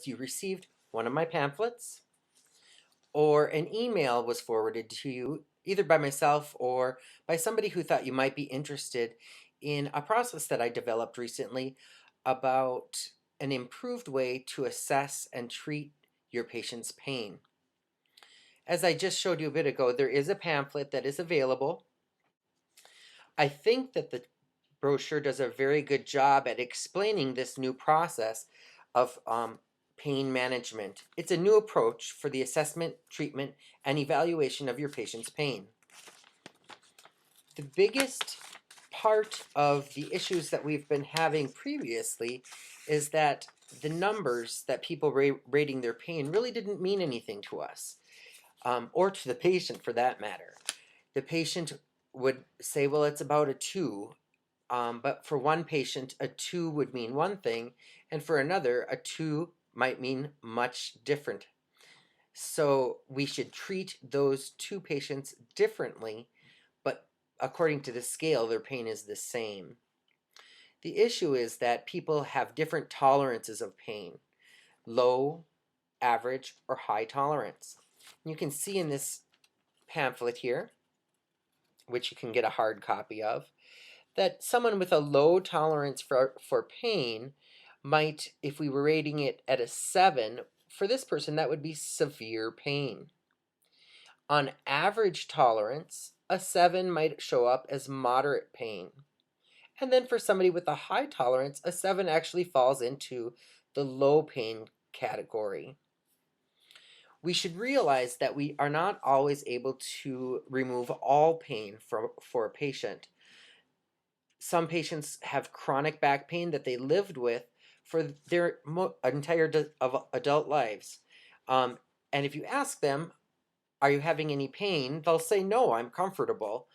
you received one of my pamphlets or an email was forwarded to you either by myself or by somebody who thought you might be interested in a process that I developed recently about an improved way to assess and treat your patient's pain. As I just showed you a bit ago, there is a pamphlet that is available. I think that the brochure does a very good job at explaining this new process of pain management. It's a new approach for the assessment, treatment, and evaluation of your patient's pain. The biggest part of the issues that we've been having previously is that the numbers that people rating their pain really didn't mean anything to us, or to the patient for that matter. The patient would say, well, it's about a 2. But for one patient, a 2 would mean one thing, and for another, a 2 might mean much different. So we should treat those two patients differently, but according to the scale, their pain is the same. The issue is that people have different tolerances of pain, low, average, or high tolerance. You can see in this pamphlet here, which you can get a hard copy of, that someone with a low tolerance for pain might, if we were rating it at a 7, for this person, that would be severe pain. On average tolerance, a 7 might show up as moderate pain. And then for somebody with a high tolerance, a 7 actually falls into the low pain category. We should realize that we are not always able to remove all pain for a patient. Some patients have chronic back pain that they lived with for their entire adult lives. And if you ask them, are you having any pain? They'll say, no, I'm comfortable.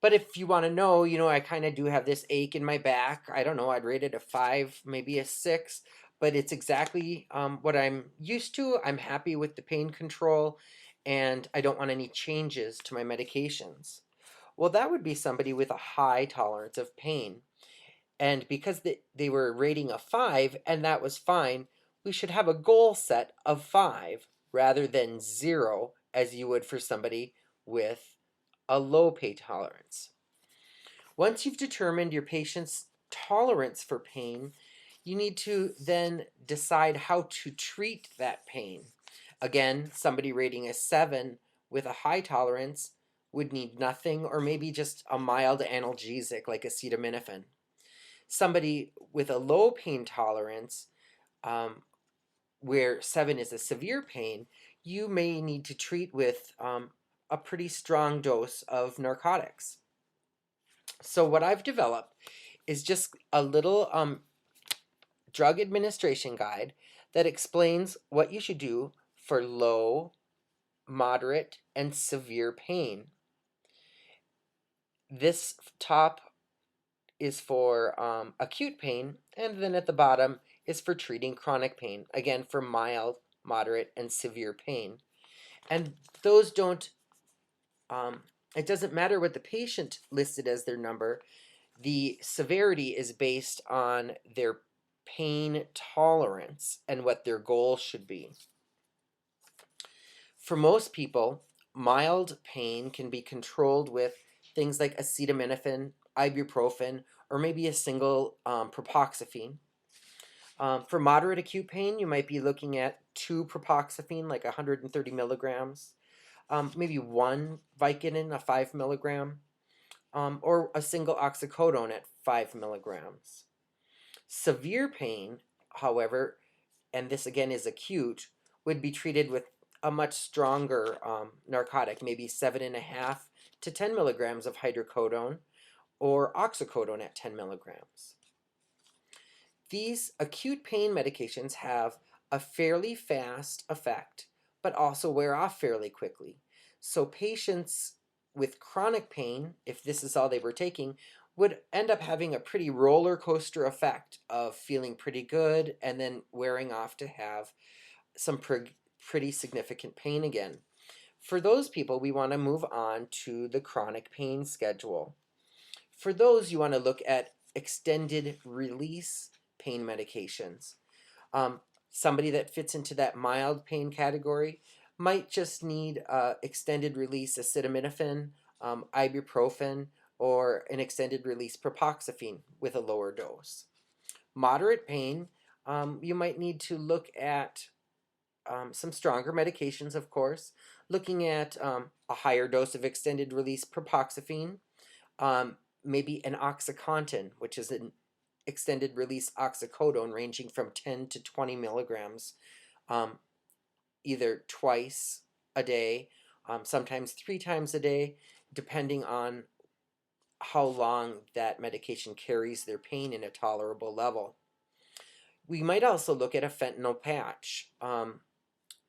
But if you want to know, I kind of do have this ache in my back. I don't know, I'd rate it a 5, maybe a 6, but it's exactly what I'm used to. I'm happy with the pain control, and I don't want any changes to my medications. Well, that would be somebody with a high tolerance of pain. And because they were rating a 5 and that was fine, we should have a goal set of 5 rather than 0 as you would for somebody with a low pain tolerance. Once you've determined your patient's tolerance for pain, you need to then decide how to treat that pain. Again, somebody rating a 7 with a high tolerance would need nothing or maybe just a mild analgesic like acetaminophen. Somebody with a low pain tolerance, where 7 is a severe pain, you may need to treat with a pretty strong dose of narcotics. So what I've developed is just a little drug administration guide that explains what you should do for low, moderate, and severe pain. This top is for acute pain, and then at the bottom is for treating chronic pain, again for mild, moderate, and severe pain. And those don't, it doesn't matter what the patient listed as their number, the severity is based on their pain tolerance and what their goal should be. For most people, mild pain can be controlled with things like acetaminophen, ibuprofen, or maybe a single propoxyphene. For moderate acute pain, you might be looking at 2 propoxyphene, like 130 milligrams, maybe 1 Vicodin, a 5 milligram, or a single oxycodone at 5 milligrams. Severe pain, however, and this again is acute, would be treated with a much stronger narcotic, maybe 7.5 to 10 milligrams of hydrocodone or oxycodone at 10 milligrams. These acute pain medications have a fairly fast effect, but also wear off fairly quickly. So patients with chronic pain, if this is all they were taking, would end up having a pretty roller coaster effect of feeling pretty good and then wearing off to have some pretty significant pain again. For those people, we want to move on to the chronic pain schedule. For those, you want to look at extended release pain medications. Somebody that fits into that mild pain category might just need extended release acetaminophen, ibuprofen, or an extended release propoxyphene with a lower dose. Moderate pain, you might need to look at some stronger medications, of course, looking at a higher dose of extended release propoxyphene, maybe an OxyContin, which is an extended release oxycodone ranging from 10 to 20 milligrams, either twice a day, sometimes 3 times a day, depending on how long that medication carries their pain in a tolerable level. We might also look at a fentanyl patch,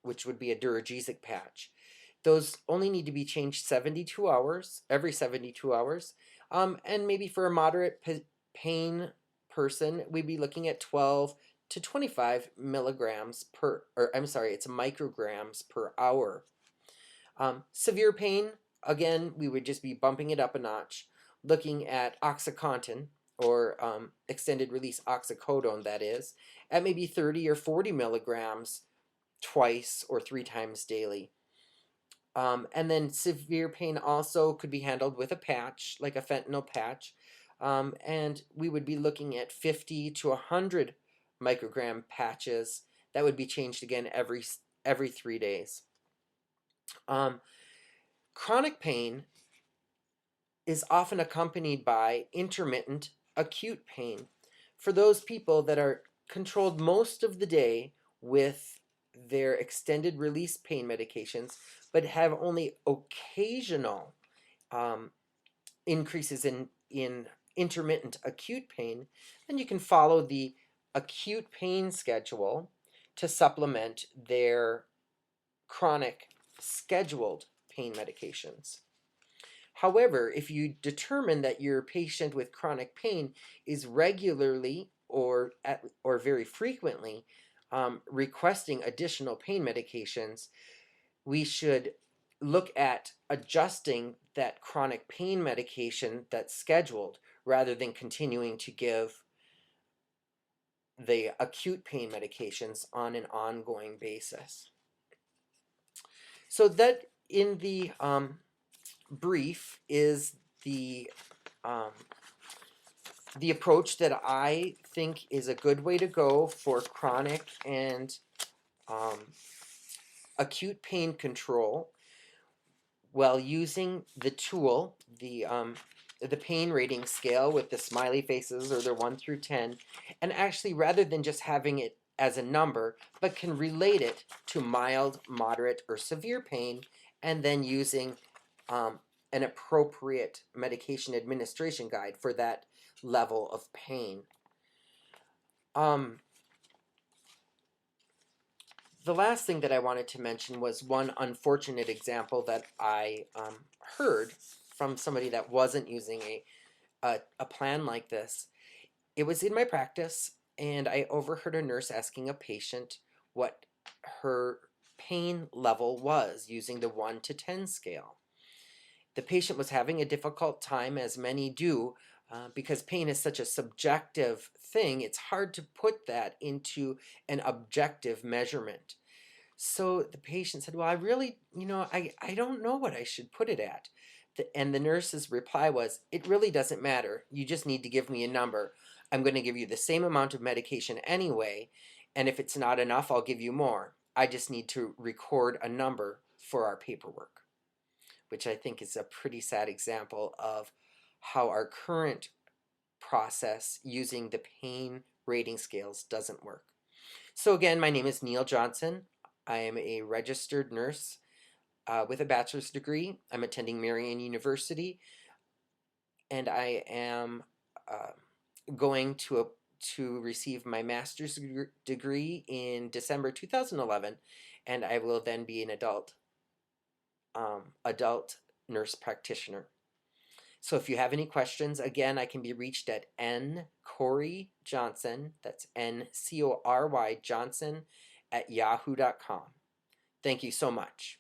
which would be a Duragesic patch. Those only need to be changed 72 hours, every 72 hours. And maybe for a moderate pain person, we'd be looking at 12 to 25 milligrams per, or I'm sorry, it's micrograms per hour. Severe pain, again, we would just be bumping it up a notch, looking at OxyContin, or extended release oxycodone, that is, at maybe 30 or 40 milligrams twice or 3 times daily. And then severe pain also could be handled with a patch, like a fentanyl patch. And we would be looking at 50 to 100 microgram patches that would be changed again every 3 days. Chronic pain is often accompanied by intermittent acute pain. For those people that are controlled most of the day with their extended release pain medications, but have only occasional increases in intermittent acute pain, then you can follow the acute pain schedule to supplement their chronic scheduled pain medications. However, if you determine that your patient with chronic pain is regularly or very frequently requesting additional pain medications, we should look at adjusting that chronic pain medication that's scheduled rather than continuing to give the acute pain medications on an ongoing basis. So that in the brief is the approach that I think is a good way to go for chronic and acute pain control while using the tool, the pain rating scale with the smiley faces or the 1 through 10, and actually rather than just having it as a number, but can relate it to mild, moderate, or severe pain, and then using an appropriate medication administration guide for that level of pain. The last thing that I wanted to mention was one unfortunate example that I heard from somebody that wasn't using a plan like this. It was in my practice, and I overheard a nurse asking a patient what her pain level was using the 1 to 10 scale. The patient was having a difficult time, as many do, because pain is such a subjective thing. It's hard to put that into an objective measurement. So the patient said, well, I really, I don't know what I should put it at. And the nurse's reply was, it really doesn't matter. You just need to give me a number. I'm going to give you the same amount of medication anyway, and if it's not enough, I'll give you more. I just need to record a number for our paperwork, which I think is a pretty sad example of how our current process using the pain rating scales doesn't work. So again, my name is Neil Johnson. I am a registered nurse with a bachelor's degree. I'm attending Marian University, and I am going to receive my master's degree in December 2011, and I will then be an adult nurse practitioner. So if you have any questions, again, I can be reached at ncory Johnson, that's Ncory Johnson, at yahoo.com. Thank you so much.